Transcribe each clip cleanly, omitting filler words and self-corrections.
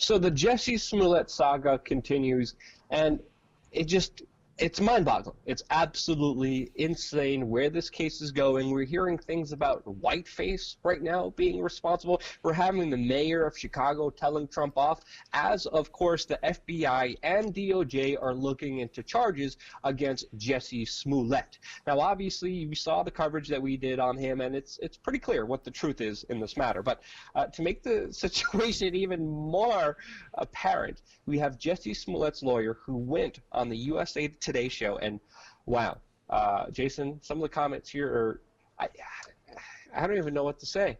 So the Jussie Smollett saga continues, and it's mind-boggling. It's absolutely insane where this case is going. We're hearing things about Whiteface right now being responsible. We're having the mayor of Chicago telling Trump off, as, of course, the FBI and DOJ are looking into charges against Jussie Smollett. Now, obviously, you saw the coverage that we did on him, and it's pretty clear what the truth is in this matter. But to make the situation even more apparent, we have Jussie Smollett's lawyer who went on the USA Today show, and wow, Jason, some of the comments here are, I don't even know what to say.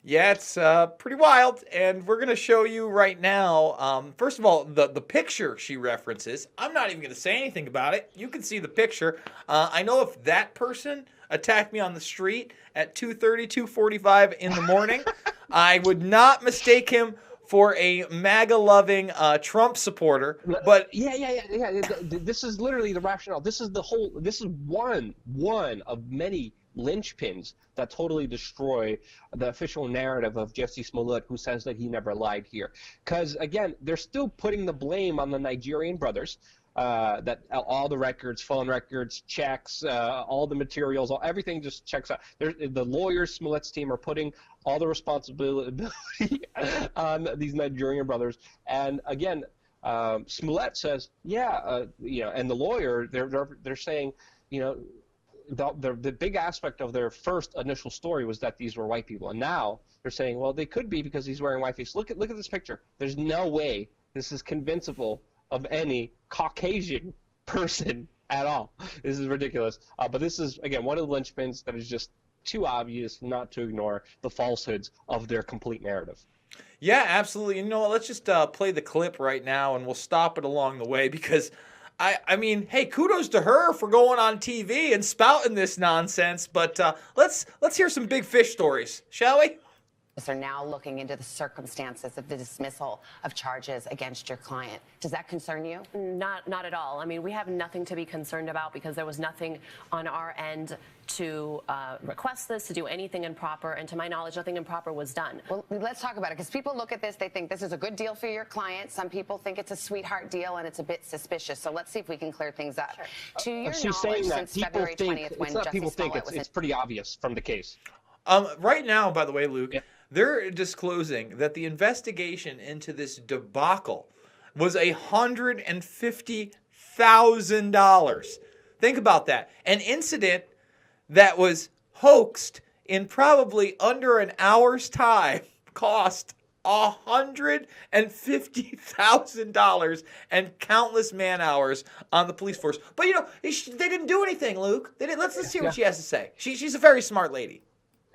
Yeah, it's pretty wild, and we're going to show you right now. First of all, the picture she references, I'm not even going to say anything about it. You can see the picture. I know if that person attacked me on the street at 2:30, 2:45 in the morning, I would not mistake him for a MAGA-loving Trump supporter. But yeah. This is literally the rationale. This is one of many linchpins that totally destroy the official narrative of Jussie Smollett, who says that he never lied here. Because, again, they're still putting the blame on the Nigerian brothers, that all the records, phone records, checks, all the materials, everything just checks out. The lawyers, Smollett's team, are putting all the responsibility on these Nigerian brothers. And again, Smollett says, and the lawyer, they're saying, the big aspect of their first initial story was that these were white people, and now they're saying, well, they could be because he's wearing whiteface. Look at this picture. There's no way this is convincible of any Caucasian person at all. This is ridiculous. But this is, again, one of the linchpins that is just too obvious not to ignore the falsehoods of their complete narrative. yeah, absolutely. You know what? Let's just play the clip right now, and we'll stop it along the way because I mean, hey, kudos to her for going on TV and spouting this nonsense. But let's hear some big fish stories, shall we? Are now looking into the circumstances of the dismissal of charges against your client. Does that concern you? Not at all. I mean, we have nothing to be concerned about because there was nothing on our end to request this, to do anything improper, and to my knowledge, nothing improper was done. Well, let's talk about it, because people look at this, they think this is a good deal for your client. Some people think it's a sweetheart deal, and it's a bit suspicious. So let's see if we can clear things up. Sure. To your She's knowledge, saying that since people February 20th, when Jussie Smollett was it's pretty obvious from the case. Right now, by the way, Luke, yeah. They're disclosing that the investigation into this debacle was $150,000. Think about that. An incident that was hoaxed in probably under an hour's time cost $150,000 and countless man hours on the police force. But, they didn't do anything, Luke. They didn't. Let's hear what she has to say. She's a very smart lady.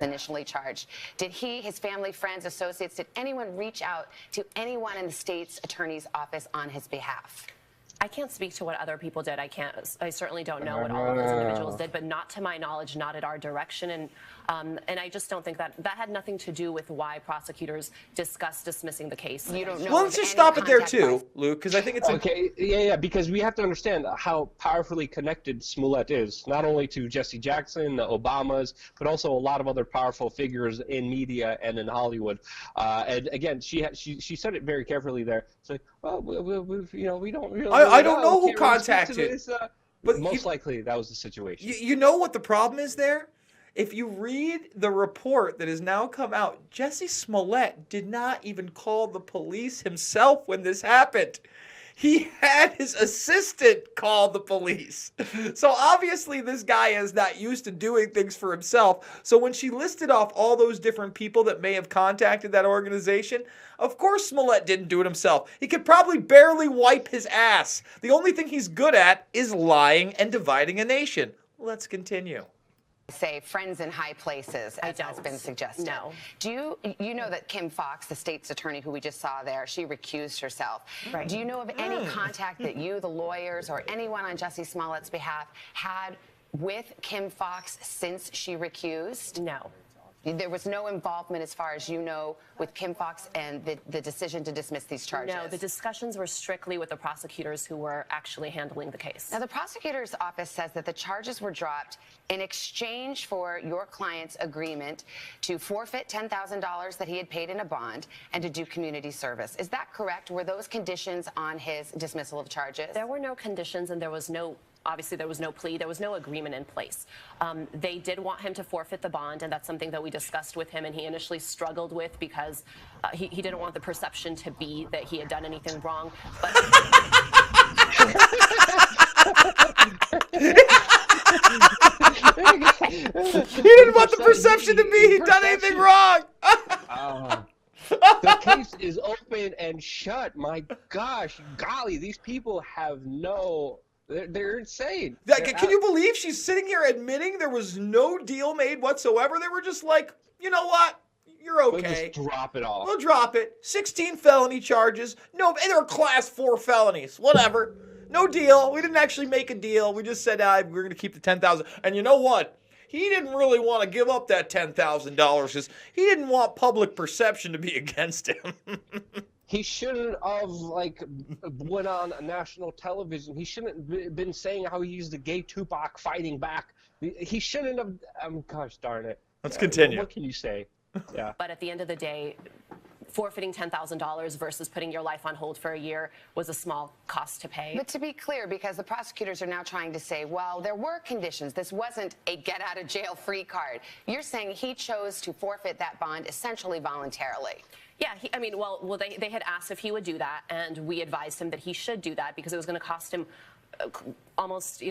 Initially charged. Did he, his family, friends, associates, did anyone reach out to anyone in the state's attorney's office on his behalf? I can't speak to what other people did. I certainly don't know what all of those individuals did, but not to my knowledge, not at our direction. And I just don't think that had nothing to do with why prosecutors discussed dismissing the case. You don't know. Well, let's just stop it there too, Luke, because I think it's okay. Yeah, because we have to understand how powerfully connected Smollett is, not only to Jesse Jackson, the Obamas, but also a lot of other powerful figures in media and in Hollywood. And again, she said it very carefully there. It's like, well, we don't really. I don't know who contacted. But most likely that was the situation. You know what the problem is there? If you read the report that has now come out, Jussie Smollett did not even call the police himself when this happened. He had his assistant call the police. So obviously this guy is not used to doing things for himself. So when she listed off all those different people that may have contacted that organization, of course Smollett didn't do it himself. He could probably barely wipe his ass. The only thing he's good at is lying and dividing a nation. Let's continue. Say friends in high places, as has been suggested. No. Do you know that Kim Foxx, the state's attorney who we just saw there, she recused herself. Right. Do you know of any contact that you, the lawyers, or anyone on Jussie Smollett's behalf had with Kim Foxx since she recused? No. There was no involvement, as far as you know, with Kim Foxx and the decision to dismiss these charges? No, the discussions were strictly with the prosecutors who were actually handling the case. Now, the prosecutor's office says that the charges were dropped in exchange for your client's agreement to forfeit $10,000 that he had paid in a bond and to do community service. Is that correct? Were those conditions on his dismissal of charges? There were no conditions, and there was no obviously there was no plea, there was no agreement in place. They did want him to forfeit the bond, and that's something that we discussed with him, and he initially struggled with because he didn't want the perception to be that he had done anything wrong. But he didn't want the perception to be he'd done anything wrong. The case is open and shut. My gosh, golly, these people have no... They're insane. Can you believe she's sitting here admitting there was no deal made whatsoever? They were just like, you know what? You're okay. We'll just drop it all. We'll drop it. 16 felony charges. No, and they're class 4 felonies. Whatever. No deal. We didn't actually make a deal. We just said we're going to keep the $10,000. And you know what? He didn't really want to give up that $10,000 because he didn't want public perception to be against him. He shouldn't have, went on national television. He shouldn't have been saying how he's the gay Tupac fighting back. He shouldn't have, gosh darn it. Let's continue. What can you say? Yeah. But at the end of the day, forfeiting $10,000 versus putting your life on hold for a year was a small cost to pay. But to be clear, because the prosecutors are now trying to say, well, there were conditions. This wasn't a get-out-of-jail-free card. You're saying he chose to forfeit that bond essentially voluntarily. Yeah, they had asked if he would do that, and we advised him that he should do that because it was going to cost him almost,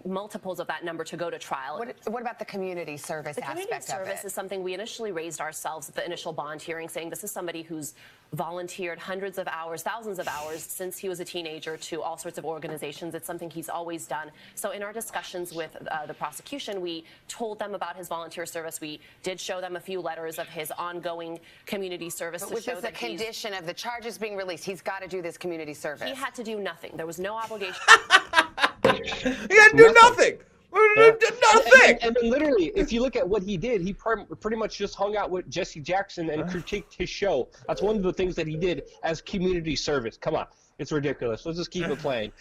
multiples of that number to go to trial. What about the community service aspect of it? The community service is something we initially raised ourselves at the initial bond hearing, saying this is somebody who's volunteered hundreds of hours, thousands of hours since he was a teenager to all sorts of organizations. It's something he's always done. So in our discussions with the prosecution, we told them about his volunteer service. We did show them a few letters of his ongoing community service. But was this a condition of the charges being released? He's got to do this community service. He had to do nothing. There was no obligation. He had to do nothing. Nothing. And then literally, if you look at what he did, he pretty much just hung out with Jesse Jackson and critiqued his show. That's one of the things that he did as community service. Come on. It's ridiculous. Let's just keep it playing.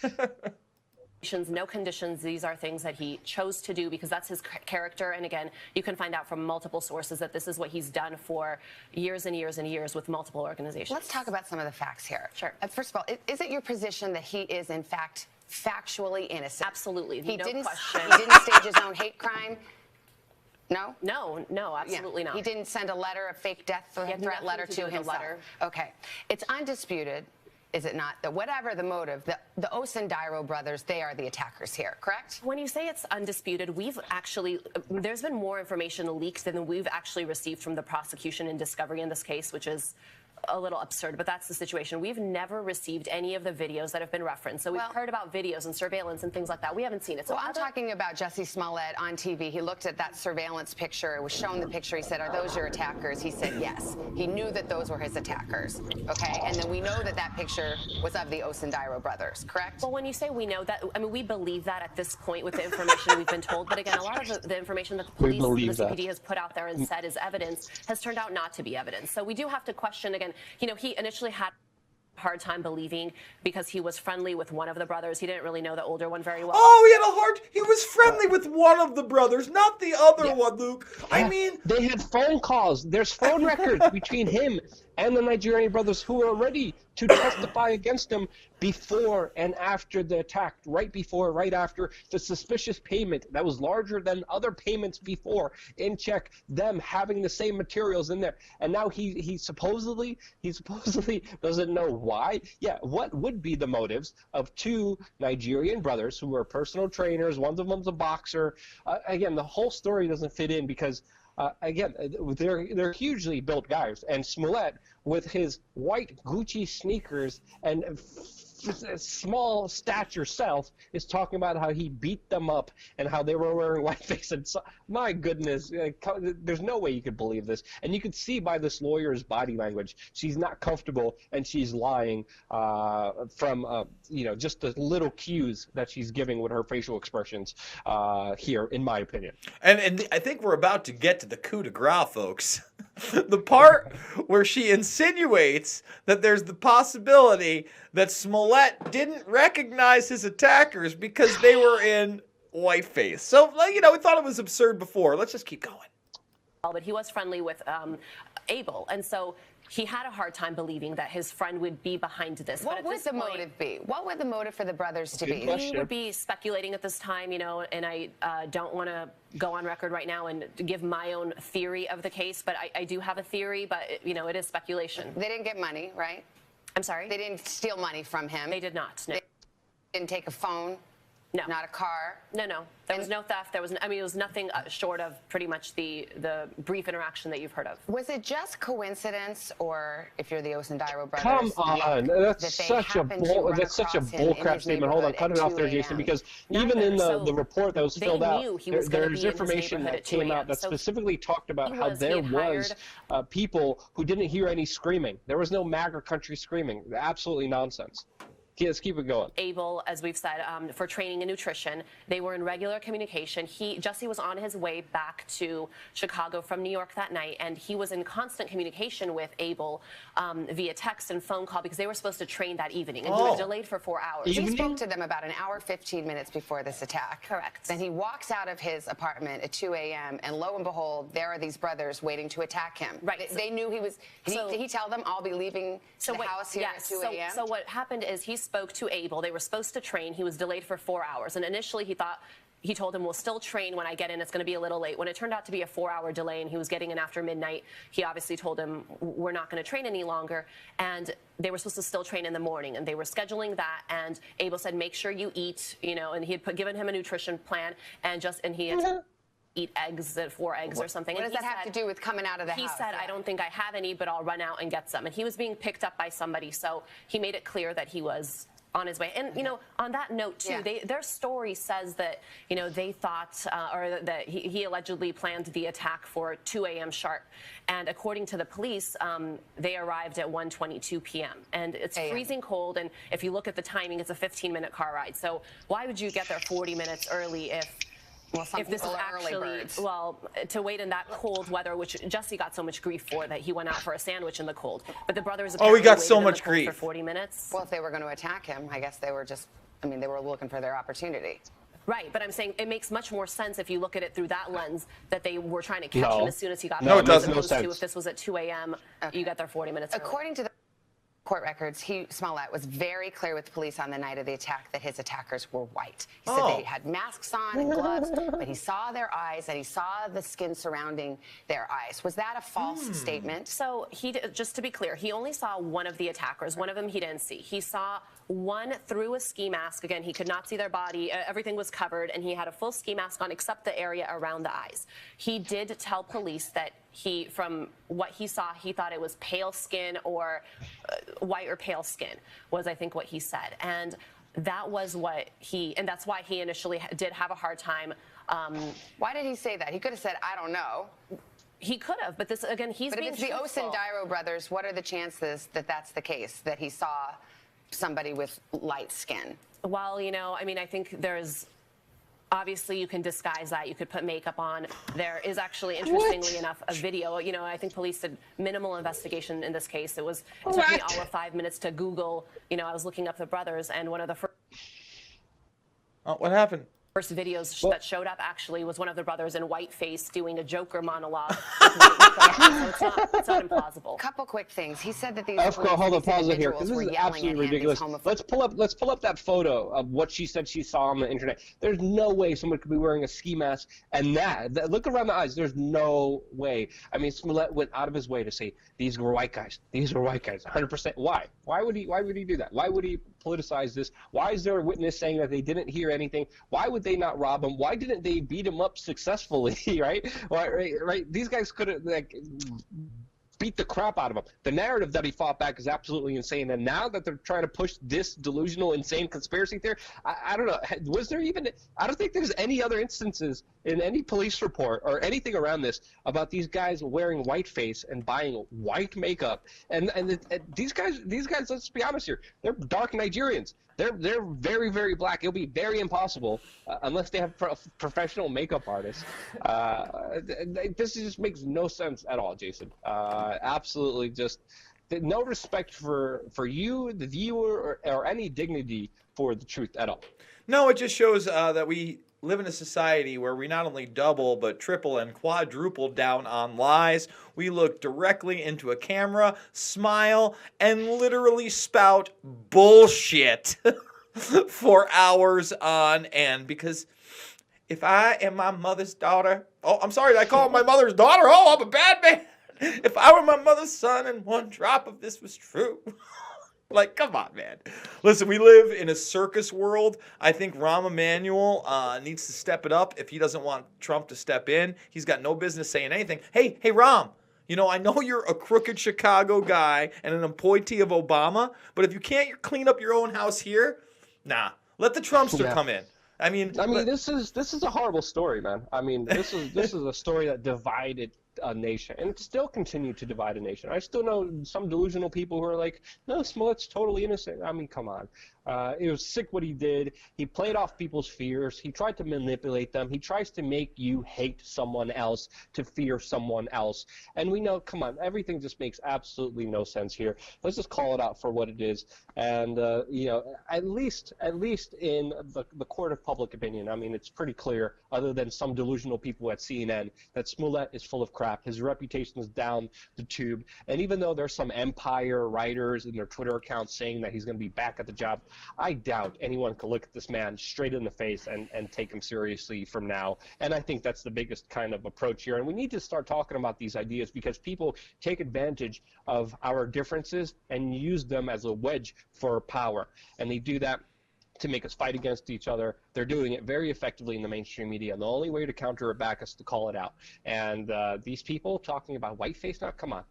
No conditions. These are things that he chose to do because that's his character. And again, you can find out from multiple sources that this is what he's done for years and years and years with multiple organizations. Let's talk about some of the facts here. Sure. First of all, is it your position that he is, in fact, factually innocent? Absolutely. He didn't question. He didn't stage his own hate crime? No? No, absolutely not. He didn't send a letter, a fake death threat letter to himself? Okay. It's undisputed, is it not, that whatever the motive, the Osundairo brothers, they are the attackers here, correct? When you say it's undisputed, there's been more information leaked than we've actually received from the prosecution in discovery in this case, which is a little absurd, but that's the situation. We've never received any of the videos that have been referenced. So we've heard about videos and surveillance and things like that. We haven't seen it. So I'm talking about Jussie Smollett on TV. He looked at that surveillance picture. It was shown the picture. He said, are those your attackers? He said, yes. He knew that those were his attackers. Okay? And then we know that that picture was of the Osundairo brothers, correct? Well, when you say we know that, we believe that at this point with the information we've been told. But again, a lot of the information that the police and the CPD has put out there and said is evidence has turned out not to be evidence. So we do have to question again. He initially had a hard time believing because he was friendly with one of the brothers. He didn't really know the older one very well. Oh, he was friendly with one of the brothers, not the other one, Luke. Yeah. They had phone calls. There's phone records between him and the Nigerian brothers who were ready to testify against him before and after the attack, right after the suspicious payment that was larger than other payments before in check, them having the same materials in there. And now he supposedly doesn't know why. Yeah, what would be the motives of two Nigerian brothers who were personal trainers, one of them's a boxer. Again, the whole story doesn't fit in because again, they're hugely built guys, and Smollett with his white Gucci sneakers and small stature self is talking about how he beat them up and how they were wearing whiteface. And so, my goodness, there's no way you could believe this. And you could see by this lawyer's body language, she's not comfortable and she's lying from just the little cues that she's giving with her facial expressions here, in my opinion. And I think we're about to get to the coup de grace, folks. The part where she insinuates that there's the possibility that Smollett didn't recognize his attackers because they were in whiteface. So, we thought it was absurd before. Let's just keep going. But he was friendly with Abel, and so he had a hard time believing that his friend would be behind this. What would the motive be? What would the motive for the brothers to be? He would be speculating at this time, and I don't want to go on record right now and give my own theory of the case, but I do have a theory, but it is speculation. They didn't get money, right? I'm sorry? They didn't steal money from him. They did not, no. They didn't take a phone? No. Not a car? No. There was no theft. It was nothing short of pretty much the brief interaction that you've heard of. Was it just coincidence, or if you're the Osundairo brothers? Come on, that's such a bullcrap statement. Hold on, cut it off there, Jason, because even in the report that was filled out, there's information that came out that specifically talked about how there was people who didn't hear any screaming. There was no MAGA country screaming. Absolutely nonsense. Let's keep it going. Abel, as we've said, for training and nutrition, they were in regular communication. Jussie was on his way back to Chicago from New York that night, and he was in constant communication with Abel via text and phone call because they were supposed to train that evening, and he was delayed for 4 hours. He spoke to them about an hour, 15 minutes before this attack. Correct. Then he walks out of his apartment at 2 a.m., and lo and behold, there are these brothers waiting to attack him. Right. They knew he was. Did he tell them, I'll be leaving the house here at 2 a.m.? So what happened is he spoke to Abel. They were supposed to train. He was delayed for 4 hours. And initially he told him, we'll still train when I get in. It's going to be a little late. When it turned out to be a 4-hour delay and he was getting in after midnight, he obviously told him, we're not going to train any longer. And they were supposed to still train in the morning. And they were scheduling that. And Abel said, make sure you eat, and he had given him a nutrition plan. And he had to eat eggs, 4 eggs or something. What does that have to do with coming out of the house? He said, I don't think I have any, but I'll run out and get some. And he was being picked up by somebody. So he made it clear that he was on his way. And, on that note, too, their story says that, they thought, or that he allegedly planned the attack for 2 a.m. sharp. And according to the police, they arrived at 1:22 p.m. And it's freezing cold. And if you look at the timing, it's a 15-minute car ride. So why would you get there 40 minutes early if this is actually, to wait in that cold weather, which Jussie got so much grief for that he went out for a sandwich in the cold. But the brothers he got so much grief for 40 minutes. Well, if they were going to attack him, I guess they were they were looking for their opportunity. Right, but I'm saying it makes much more sense if you look at it through that lens that they were trying to catch him as soon as he got there. No, it doesn't. As opposed to if this was at 2 a.m., you got there 40 minutes early. According to the court records, Smollett was very clear with police on the night of the attack that his attackers were white. He said they had masks on and gloves, but he saw their eyes and he saw the skin surrounding their eyes. Was that a false statement? So just to be clear, he only saw one of the attackers. One of them he didn't see. He saw one through a ski mask. Again, he could not see their body. Everything was covered, and he had a full ski mask on except the area around the eyes. He did tell police that from what he saw, he thought it was pale skin or white or pale skin was, I think, what he said. And that was and that's why he initially did have a hard time. Why did he say that? He could have said, I don't know. He could have, but this, again, he's being truthful. But if it's the Osundairo brothers, what are the chances that that's the case, that he saw somebody with light skin? Well, I think there's... Obviously, you can disguise that. You could put makeup on. There is actually, interestingly enough, a video. I think police did minimal investigation in this case. It took me all of 5 minutes to Google. I was looking up the brothers, and one of the first... what happened? First videos that showed up actually was one of the brothers in whiteface doing a Joker monologue. It's not implausible. Couple quick things. He said that these hold on, pause it here, because this is absolutely ridiculous. Let's pull up that photo of what she said she saw on the internet. There's no way someone could be wearing a ski mask and that look around the eyes. There's no way. Smollett went out of his way to say these were white guys. These were white guys. 100%. Why? Why would he do that? Why would he politicize this? Why is there a witness saying that they didn't hear anything? Why would they not rob him? Why didn't they beat him up successfully? Right? Right? These guys could have beat the crap out of him. The narrative that he fought back is absolutely insane. And now that they're trying to push this delusional, insane conspiracy theory, I don't know. Was there even? I don't think there's any other instances in any police report or anything around this about these guys wearing whiteface and buying white makeup. And these guys, let's be honest here, they're dark Nigerians. They're very, very black. It'll be very impossible unless they have professional makeup artists. This just makes no sense at all, Jason. Absolutely, just no respect for you, the viewer, or any dignity for the truth at all. No, it just shows that we live in a society where we not only double but triple and quadruple down on lies. We look directly into a camera, smile, and literally spout bullshit for hours on end. Because if I am my mother's daughter, oh, I'm sorry, did I call my mother's daughter? Oh, I'm a bad man. If I were my mother's son and one drop of this was true. Like, come on, man. Listen, we live in a circus world. I think Rahm Emanuel needs to step it up if he doesn't want Trump to step in. He's got no business saying anything. Hey, Rahm, you know, I know you're a crooked Chicago guy and an appointee of Obama, but if you can't clean up your own house here, nah, let the Trumpster come in. I mean, this is a horrible story, man. I mean, this is a story that divided a nation, and it still continue to divide a nation. I still know some delusional people who are like, no, Smollett's totally innocent. I mean, come on. It was sick what he did. He played off people's fears. He tried to manipulate them. He tries to make you hate someone else to fear someone else. And we know, come on, everything just makes absolutely no sense here. Let's just call it out for what it is. And, you know, at least in the court of public opinion, I mean, it's pretty clear, other than some delusional people at CNN, that Smollett is full of crap. His reputation is down the tube. And even though there's some Empire writers in their Twitter accounts saying that he's going to be back at the job, I doubt anyone can look at this man straight in the face and take him seriously from now. And I think that's the biggest kind of approach here. And we need to start talking about these ideas because people take advantage of our differences and use them as a wedge for power. And they do that to make us fight against each other. They're doing it very effectively in the mainstream media, and the only way to counter it back is to call it out. And these people talking about whiteface now, come on.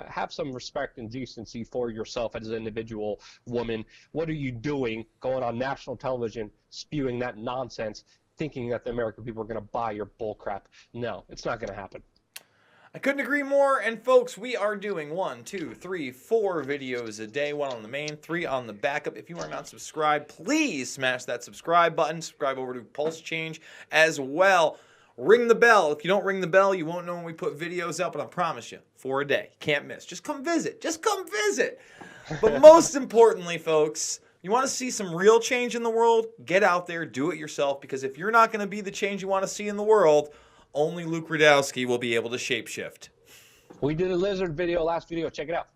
Have some respect and decency for yourself as an individual woman. What are you doing going on national television spewing that nonsense, thinking that the American people are going to buy your bullcrap? No, it's not going to happen. I couldn't agree more. And folks, we are doing 1, 2, 3, 4 videos a day. 1 on the main, 3 on the backup. If you are not subscribed, please smash that subscribe button. Subscribe over to Pulse Change as well. Ring the bell. If you don't ring the bell, you won't know when we put videos up, and I promise you, for a day. Can't miss. Just come visit. Just come visit. But most importantly, folks, you want to see some real change in the world? Get out there, do it yourself, because if you're not going to be the change you want to see in the world, only Luke Rudowski will be able to shapeshift. We did a lizard video last video. Check it out.